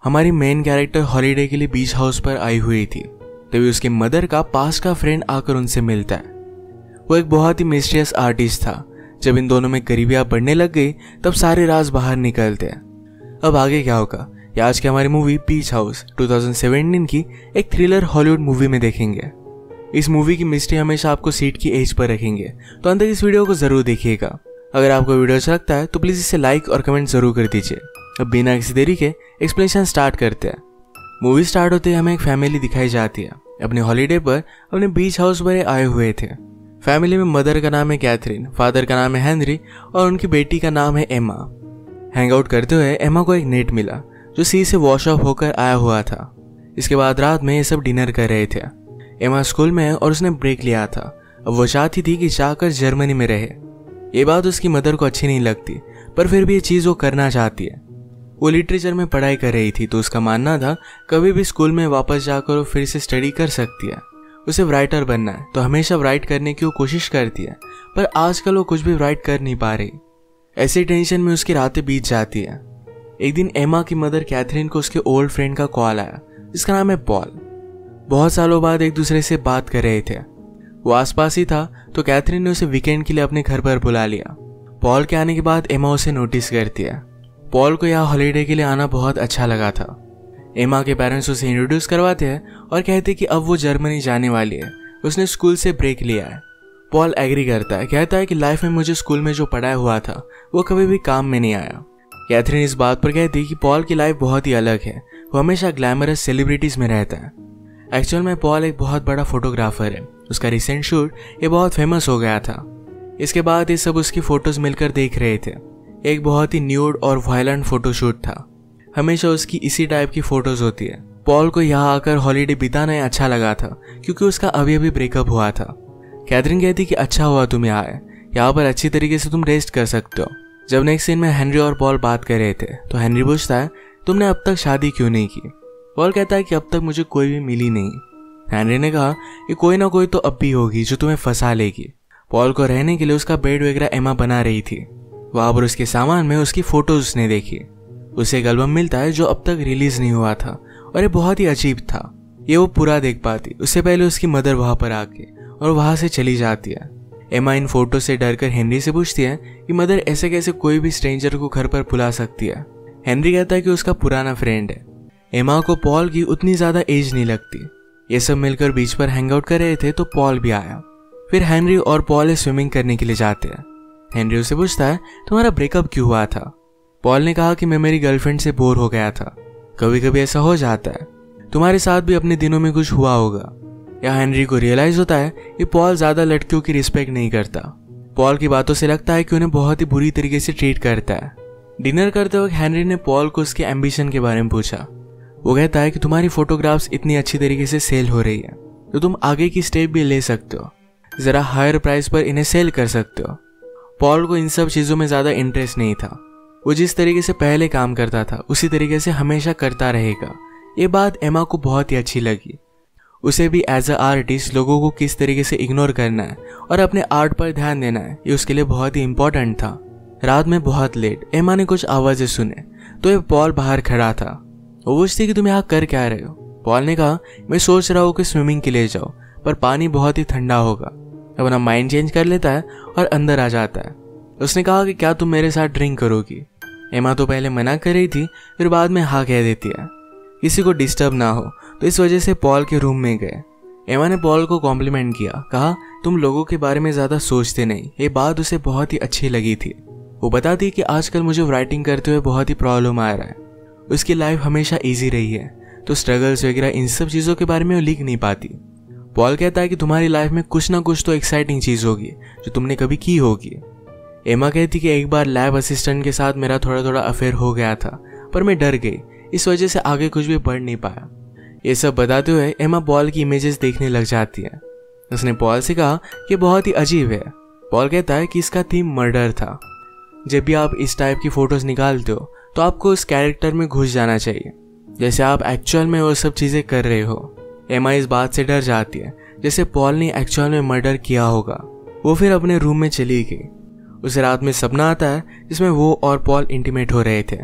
हमारी main character holiday के लिए बीच हाउस पर आई हुई थी। तभी उसकी मदर का पास का फ्रेंड आकर उनसे मिलता है। वो एक बहुत ही मिस्टीरियस आर्टिस्ट था। जब इन दोनों में करीबियां बढ़ने लग गई तब सारे राज बाहर निकलते हैं। अब आगे क्या होगा ये आज की हमारी मूवी बीच हाउस 2017 की एक थ्रिलर हॉलीवुड मूवी में देखेंगे। इस मूवी की मिस्ट्री हमेशा आपको सीट की एज पर रखेंगे, तो अंत तक इस वीडियो को जरूर देखिएगा। अगर आपको वीडियो अच्छा लगता है तो प्लीज इसे लाइक और कमेंट जरूर कर दीजिए। अब बिना किसी देरी के एक्सप्लेनेशन स्टार्ट करते हैं। मूवी स्टार्ट होते ही हमें एक फैमिली दिखाई जाती है। अपने हॉलीडे पर अपने बीच हाउस पर आए हुए थे। फैमिली में मदर का नाम है कैथरीन, फादर का नाम है हेनरी और उनकी बेटी का नाम है एमा। हैंग आउट करते हुए एमा को एक नेट मिला जो सी से वॉश ऑफ होकर आया हुआ था। इसके बाद रात में ये सब डिनर कर रहे थे। एमा स्कूल में है और उसने ब्रेक लिया था। अब वो चाहती थी कि जाकर जर्मनी में रहे। ये बात उसकी मदर को अच्छी नहीं लगती, पर फिर भी ये चीज़ वो करना चाहती है। वो लिटरेचर में पढ़ाई कर रही थी, तो उसका मानना था कभी भी स्कूल में वापस जाकर वो फिर से स्टडी कर सकती है। उसे राइटर बनना है तो हमेशा राइट करने की वो कोशिश करती है, पर आजकल वो कुछ भी राइट कर नहीं पा रही। ऐसी टेंशन में उसकी रातें बीत जाती है। एक दिन एमा की मदर कैथरीन को उसके ओल्ड फ्रेंड का कॉल आया जिसका नाम है पॉल। बहुत सालों बाद एक दूसरे से बात कर रहे थे। वो आसपास ही था तो कैथरीन ने उसे वीकेंड के लिए अपने घर पर बुला लिया। पॉल के आने के बाद एमा उसे नोटिस करती है। पॉल को यहाँ हॉलीडे के लिए आना बहुत अच्छा लगा था। एमा के पेरेंट्स उसे इंट्रोड्यूस करवाते हैं और कहते हैं कि अब वो जर्मनी जाने वाली है। उसने स्कूल से ब्रेक लिया है। पॉल एग्री करता है, कहता है कि लाइफ में मुझे स्कूल में जो पढ़ाया हुआ था वो कभी भी काम में नहीं आया। कैथरीन इस बात पर कहती कि पॉल की लाइफ बहुत ही अलग है। वो हमेशा ग्लैमरस सेलिब्रिटीज में रहता है। एक्चुअल में पॉल एक बहुत बड़ा फोटोग्राफर है। उसका रिसेंट शूट ये बहुत फेमस हो गया था। इसके बाद ये सब उसकी फोटोज मिलकर देख रहे थे। एक बहुत ही न्यूड और वायलेंट फोटोशूट था। हमेशा उसकी इसी टाइप की फोटोज होती है। पॉल को यहाँ आकर हॉलीडे बिताना अच्छा लगा था क्योंकि उसका अभी अभी ब्रेकअप हुआ था। कैथरीन कहती कि अच्छा हुआ तुम यहाँ आए, यहाँ पर अच्छी तरीके से तुम रेस्ट कर सकते हो। जब नेक्स्ट सीन में हेनरी और पॉल बात कर रहे थे तो हेनरी पूछता है तुमने अब तक शादी क्यों नहीं की। पॉल कहता है कि अब तक मुझे कोई भी मिली नहीं। हेनरी ने कहा कि कोई ना कोई तो अब भी होगी जो तुम्हें फंसा लेगी। पॉल को रहने के लिए उसका बेड वगैरह एमा बना रही थी। वहां पर उसके सामान में उसकी फोटोज उसने देखी। उसे एक एल्बम मिलता है जो अब तक रिलीज नहीं हुआ था और ये बहुत ही अजीब था। ये वो पूरा देख पाती उससे पहले उसकी मदर वहां पर आके और वहां से चली जाती है। एमा इन फोटो से डरकर हेनरी से पूछती है कि मदर ऐसे कैसे कोई भी स्ट्रेंजर को घर पर बुला सकती है। हेनरी कहता है कि उसका पुराना फ्रेंड है। एमा को पॉल की उतनी ज्यादा एज नहीं लगती। ये सब मिलकर बीच पर हैंग आउट कर रहे थे तो पॉल भी आया। फिर हेनरी और पॉल स्विमिंग करने के लिए जाते हैं। हेनरी उसे पूछता है तुम्हारा ब्रेकअप क्यों हुआ था। पॉल ने कहा कि मैं मेरी गर्लफ्रेंड से बोर हो गया था। कभी कभी ऐसा हो जाता है, तुम्हारे साथ भी अपने दिनों में कुछ हुआ होगा। यहाँ हेनरी को रियलाइज होता है कि पॉल ज्यादा लड़कियों की रिस्पेक्ट नहीं करता। पॉल की बातों से लगता है कि उन्हें बहुत ही बुरी तरीके से ट्रीट करता है। डिनर करते वक्त हेनरी ने पॉल को उसके एम्बिशन के बारे में पूछा। वो कहता है कि तुम्हारी फोटोग्राफ्स इतनी अच्छी तरीके से सेल हो रही है तो तुम आगे की स्टेप भी ले सकते हो, जरा हायर प्राइस पर इन्हें सेल कर सकते हो। पॉल को इन सब चीजों में ज्यादा इंटरेस्ट नहीं था। वो जिस तरीके से पहले काम करता था उसी तरीके से हमेशा करता रहेगा। ये बात एमा को बहुत ही अच्छी लगी। उसे भी एज अ आर्टिस्ट लोगों को किस तरीके से इग्नोर करना है और अपने आर्ट पर ध्यान देना है, ये उसके लिए बहुत ही इंपॉर्टेंट था। रात में बहुत लेट एमा ने कुछ आवाजें सुने तो ये पॉल बाहर खड़ा था। वो पूछती कि तुम यहाँ कर क्या रहे हो। पॉल ने कहा मैं सोच रहा हूँ कि स्विमिंग के लिए जाओ, पर पानी बहुत ही ठंडा होगा। अपना माइंड चेंज कर लेता है और अंदर आ जाता है। उसने कहा कि क्या तुम मेरे साथ ड्रिंक करोगी। एमा तो पहले मना कर रही थी, फिर बाद में हाँ कह देती है। किसी को डिस्टर्ब ना हो तो इस वजह से पॉल के रूम में गए। एमा ने पॉल को कॉम्प्लीमेंट किया, कहा तुम लोगों के बारे में ज्यादा सोचते नहीं। ये बात उसे बहुत ही अच्छी लगी थी। वो बताती कि आजकल मुझे राइटिंग करते हुए बहुत ही प्रॉब्लम आ रहा है। उसकी लाइफ हमेशा इजी रही है तो स्ट्रगल्स वगैरह इन सब चीजों के बारे में वो लिख नहीं पाती। पॉल कहता है कि तुम्हारी लाइफ में कुछ ना कुछ तो एक्साइटिंग चीज होगी जो तुमने कभी की होगी। एमा कहती कि एक बार लैब असिस्टेंट के साथ मेरा थोड़ा थोड़ा अफेयर हो गया था, पर मैं डर गई, इस वजह से आगे कुछ भी बढ़ नहीं पाया। ये सब बताते हुए एमा पॉल की इमेजेस देखने लग जाती है। उसने पॉल से कहा कि बहुत ही अजीब है। पॉल कहता है कि इसका थीम मर्डर था। जब भी आप इस टाइप की फोटोज निकालते हो तो आपको उस कैरेक्टर में घुस जाना चाहिए, जैसे आप एक्चुअल में वो सब चीजें कर रहे हो। एमा इस बात से डर जाती है जैसे पॉल ने एक्चुअल में मर्डर किया होगा। वो फिर अपने रूम में चली गई। उसे रात में सपना आता है जिसमें वो और पॉल इंटीमेट हो रहे थे।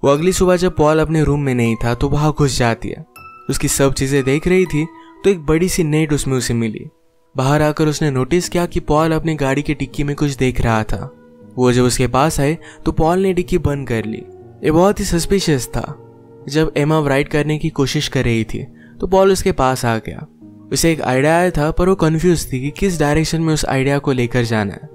वो अगली सुबह जब पॉल अपने रूम में नहीं था तो वहां घुस जाती है। उसकी सब चीजें देख रही थी तो एक बड़ी सी नेट उसमें उसे मिली। बाहर आकर उसने नोटिस किया कि पॉल अपनी गाड़ी की डिक्की में कुछ देख रहा था। वो जब उसके पास आए तो पॉल ने डिक्की बंद कर ली। ये बहुत ही सस्पिशियस था। जब एमा राइड करने की कोशिश कर रही थी तो पॉल उसके पास आ गया। उसे एक आइडिया आया था पर वो कंफ्यूज थी कि किस डायरेक्शन में उस आइडिया को लेकर जाना है।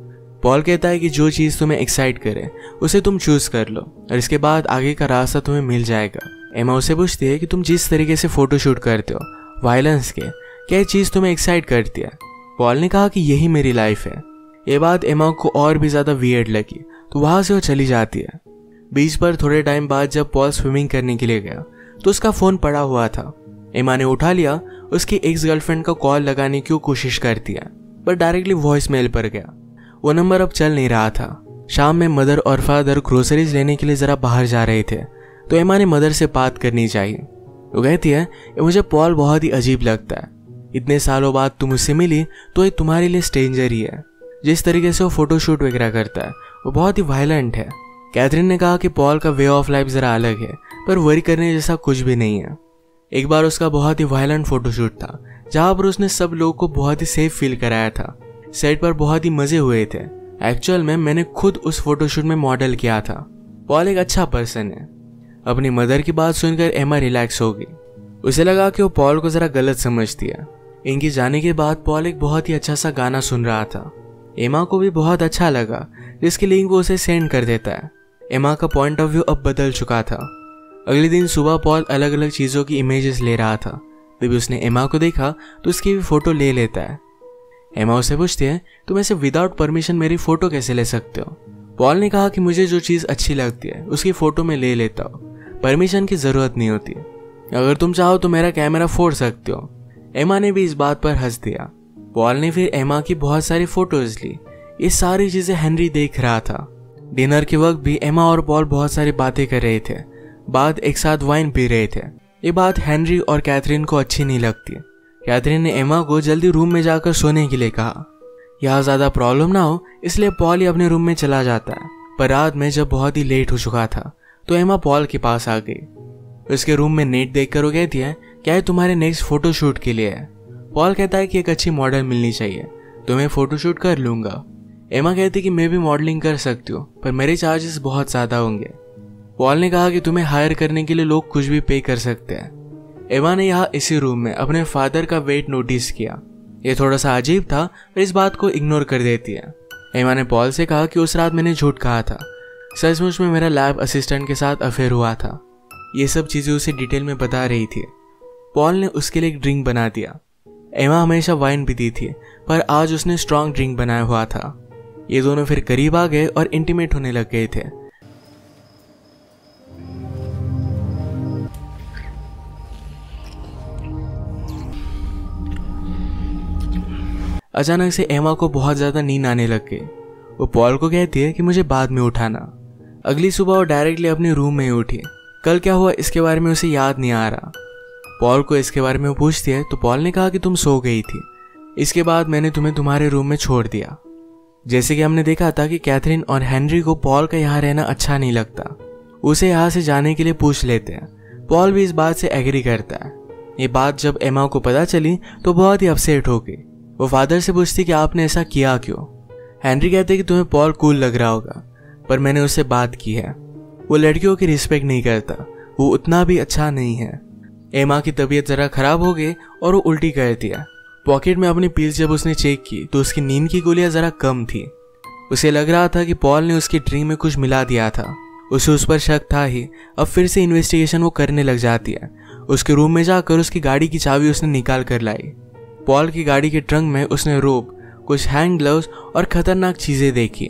पॉल कहता है कि जो चीज तुम्हें एक्साइट करे उसे तुम चूज कर लो और इसके बाद आगे का रास्ता तुम्हें मिल जाएगा। एमा उसे पूछती है कि तुम जिस तरीके से फोटो शूट करते हो वायलेंस के, क्या चीज तुम्हें एक्साइट करती है? पॉल ने कहा कि यही मेरी लाइफ है। ये बात एमा को और भी ज्यादा वियर्ड लगी तो वहां से वो चली जाती है। बीच पर थोड़े टाइम बाद जब पॉल स्विमिंग करने के लिए गया तो उसका फोन पड़ा हुआ था। एमा ने उठा लिया। उसकी एक्स गर्लफ्रेंड का कॉल लगाने की कोशिश करती है पर डायरेक्टली वॉइस मेल पर गया। वो नंबर अब चल नहीं रहा था। शाम में मदर और फादर ग्रोसरीज लेने के लिए जरा बाहर जा रहे थे तो एमा ने मदर से बात करनी चाहिए। वो कहती है कि मुझे पॉल बहुत ही अजीब लगता है। इतने सालों बाद तुम उससे मिली तो ये तुम्हारे लिए स्ट्रेंजर ही है। जिस तरीके से वो फोटो शूट वगैरह करता है वो बहुत ही वायलेंट है। कैथरीन ने कहा कि पॉल का वे ऑफ लाइफ जरा अलग है पर वरी करने जैसा कुछ भी नहीं है। एक बार उसका बहुत ही वायलेंट फोटोशूट था जहां पर उसने सब लोगों को बहुत ही सेफ फील कराया था। सेट पर बहुत ही मजे हुए थे। एक्चुअल में मैंने खुद उस फोटोशूट में मॉडल किया था। पॉल एक अच्छा पर्सन है। अपनी मदर की बात सुनकर एमा रिलैक्स हो गई। उसे लगा कि वो पॉल को जरा गलत समझती है। इनके जाने के बाद पॉल एक बहुत ही अच्छा सा गाना सुन रहा था। एमा को भी बहुत अच्छा लगा जिसकी लिंक वो उसे सेंड कर देता है। एमा का पॉइंट ऑफ व्यू अब बदल चुका था। अगले दिन सुबह पॉल अलग अलग चीजों की इमेजेस ले रहा था। जब उसने एमा को देखा तो उसकी भी फोटो ले लेता है। एमा उसे पूछती है तुम ऐसे विदाउट परमिशन मेरी फोटो कैसे ले सकते हो? पॉल ने कहा कि मुझे जो चीज अच्छी लगती है उसकी फोटो में ले लेता हूँ, परमिशन की जरूरत नहीं होती। अगर तुम चाहो तो मेरा कैमरा फोड़ सकते हो। एमा ने भी इस बात पर हंस दिया। पॉल ने फिर एमा की बहुत सारी फोटोज ली। ये सारी चीजें हेनरी देख रहा था। डिनर के वक्त भी एमा और पॉल बहुत सारी बातें कर रहे थे। बाद एक साथ वाइन पी रहे थे। ये बात हेनरी और कैथरीन को अच्छी नहीं लगती। कैथरीन ने एमा को जल्दी रूम में जाकर सोने के लिए कहा। यहाँ ज्यादा प्रॉब्लम ना हो इसलिए पॉल ही अपने रूम में चला जाता है। पर रात में जब बहुत ही लेट हो चुका था तो एमा पॉल के पास आ गई। उसके रूम में नेट देखकर वो कहती है क्या ये तुम्हारे नेक्स्ट फोटोशूट के लिए है? पॉल कहता है कि एक अच्छी मॉडल मिलनी चाहिए तो मैं फोटोशूट कर लूंगा। एमा कहती कि मैं भी मॉडलिंग कर सकती हूँ पर मेरे चार्जेस बहुत ज्यादा होंगे। पॉल ने कहा कि तुम्हें हायर करने के लिए लोग कुछ भी पे कर सकते हैं। एमा ने यहाँ इसी रूम में अपने फादर का वेट नोटिस किया। ये थोड़ा सा अजीब था पर इस बात को इग्नोर कर देती है। एमा ने पॉल से कहा कि उस रात मैंने झूठ कहा था। सचमुच में मेरा लैब असिस्टेंट के साथ अफेयर हुआ था। ये सब चीजें उसे डिटेल में बता रही थी। पॉल ने उसके लिए एक ड्रिंक बना दिया। एमा हमेशा वाइन पीती थी पर आज उसने स्ट्रॉन्ग ड्रिंक बनाया हुआ था। ये दोनों फिर करीब आ गए और इंटीमेट होने लग गए थे। अचानक से एमा को बहुत ज्यादा नींद आने लग गई। वो पॉल को कहती है कि मुझे बाद में उठाना। अगली सुबह वो डायरेक्टली अपने रूम में ही उठी। कल क्या हुआ इसके बारे में उसे याद नहीं आ रहा। पॉल को इसके बारे में वो पूछती है तो पॉल ने कहा कि तुम सो गई थी, इसके बाद मैंने तुम्हें तुम्हारे रूम में छोड़ दिया। जैसे कि हमने देखा था कि कैथरीन और हेनरी को पॉल का यहाँ रहना अच्छा नहीं लगता। उसे यहाँ से जाने के लिए पूछ लेते हैं। पॉल भी इस बात से एग्री करता है। ये बात जब एमा को पता चली तो बहुत ही अपसेट हो गई। वो फादर से पूछती कि आपने ऐसा किया क्यों? हेनरी कहते कि तुम्हें पॉल कूल लग रहा होगा पर मैंने उससे बात की है। वो लड़कियों की रिस्पेक्ट नहीं करता, वो उतना भी अच्छा नहीं है। एमा की तबीयत जरा खराब हो गई और वो उल्टी कर दिया। पॉकेट में अपनी पिल्स जब उसने चेक की तो उसकी नींद की गोलियां जरा कम थी। उसे लग रहा था कि पॉल ने उसकी ड्रिंक में कुछ मिला दिया था। उसे उस पर शक था ही। अब फिर से इन्वेस्टिगेशन वो करने लग जाती है। उसके रूम में जाकर उसकी गाड़ी की चाबी उसने निकाल कर लाई। पॉल की गाड़ी के ट्रंक में उसने रोप, कुछ हैंड ग्लव्स और खतरनाक चीजें देखी।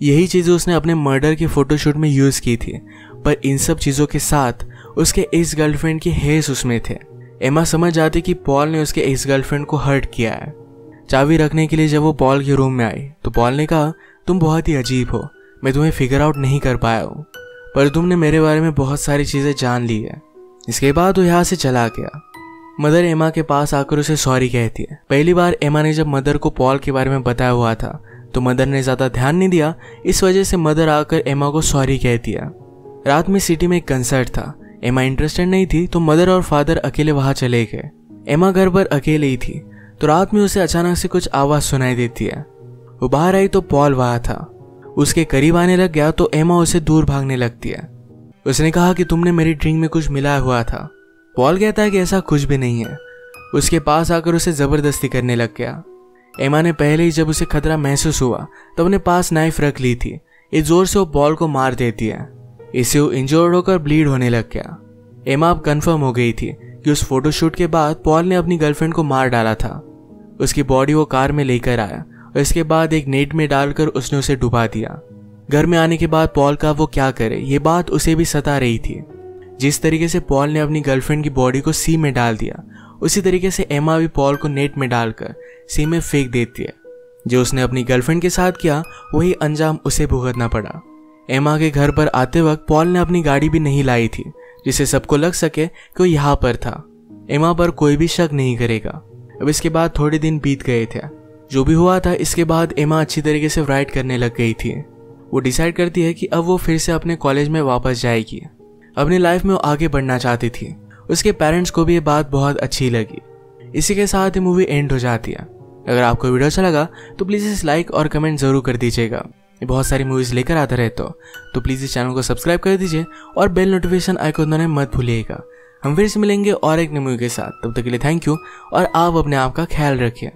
यही चीजें उसने अपने मर्डर के फोटोशूट में यूज की थी पर इन सब चीजों के साथ उसके एक्स गर्लफ्रेंड के हेयर्स उसमें थे। एमा समझ जाती कि पॉल ने उसके एक्स गर्लफ्रेंड को हर्ट किया है। चाबी रखने के लिए जब वो पॉल के रूम में आई तो पॉल ने कहा तुम बहुत ही अजीब हो, मैं तुम्हें फिगर आउट नहीं कर पाया हूँ पर तुमने मेरे बारे में बहुत सारी चीजें जान ली है। इसके बाद वो यहाँ से चला गया। मदर एमा के पास आकर उसे सॉरी कहती है। पहली बार एमा ने जब मदर को पॉल के बारे में बताया हुआ था तो मदर ने ज्यादा ध्यान नहीं दिया। इस वजह से मदर आकर एमा को सॉरी कहती है। रात में सिटी में एक कंसर्ट था। एमा इंटरेस्टेड नहीं थी तो मदर और फादर अकेले वहां चले गए। एमा घर पर अकेले ही थी तो रात में उसे अचानक से कुछ आवाज सुनाई देती है। वो बाहर आई तो पॉल वहां था। उसके करीब आने लग गया तो एमा उसे दूर भागने लगती है। उसने कहा कि तुमने मेरी ड्रिंक में कुछ मिलाया हुआ था। पॉल कहता है कि ऐसा कुछ भी नहीं है। उसके पास आकर उसे जबरदस्ती करने लग गया। एमा ने पहले ही जब उसे खतरा महसूस हुआ तब अपने पास नाइफ रख ली थी। इस जोर से वो पॉल को मार देती है। इससे वो इंजर्ड होकर ब्लीड होने लग गया। एमा अब कंफर्म हो गई थी कि उस फोटोशूट के बाद पॉल ने अपनी गर्लफ्रेंड को मार डाला था। उसकी बॉडी वो कार में लेकर आया और इसके बाद एक नेट में डालकर उसने उसे डुबा दिया। घर में आने के बाद पॉल का वो क्या करे ये बात उसे भी सता रही थी। जिस तरीके से पॉल ने अपनी गर्लफ्रेंड की बॉडी को सी में डाल दिया उसी तरीके से एमा भी पॉल को नेट में डालकर सी में फेंक देती है। जो उसने अपनी गर्लफ्रेंड के साथ किया वही अंजाम उसे भुगतना पड़ा। एमा के घर पर आते वक्त पॉल ने अपनी गाड़ी भी नहीं लाई थी जिससे सबको लग सके कि वो यहाँ पर था। एमा पर कोई भी शक नहीं करेगा। अब इसके बाद थोड़े दिन बीत गए थे। जो भी हुआ था इसके बाद एमा अच्छी तरीके से राइट करने लग गई थी। वो डिसाइड करती है कि अब वो फिर से अपने कॉलेज में वापस जाएगी। अपनी लाइफ में वो आगे बढ़ना चाहती थी। उसके पेरेंट्स को भी ये बात बहुत अच्छी लगी। इसी के साथ ये मूवी एंड हो जाती है। अगर आपको वीडियो अच्छा लगा तो प्लीज़ इस लाइक और कमेंट ज़रूर कर दीजिएगा। ये बहुत सारी मूवीज़ लेकर आता रहता हो तो प्लीज़ इस चैनल को सब्सक्राइब कर दीजिए और बेल नोटिफिकेशन आइकन दबाना मत भूलिएगा। हम फिर से मिलेंगे और एक नई मूवी के साथ। तब तक के लिए थैंक यू और आप अपने आप का ख्याल रखिए।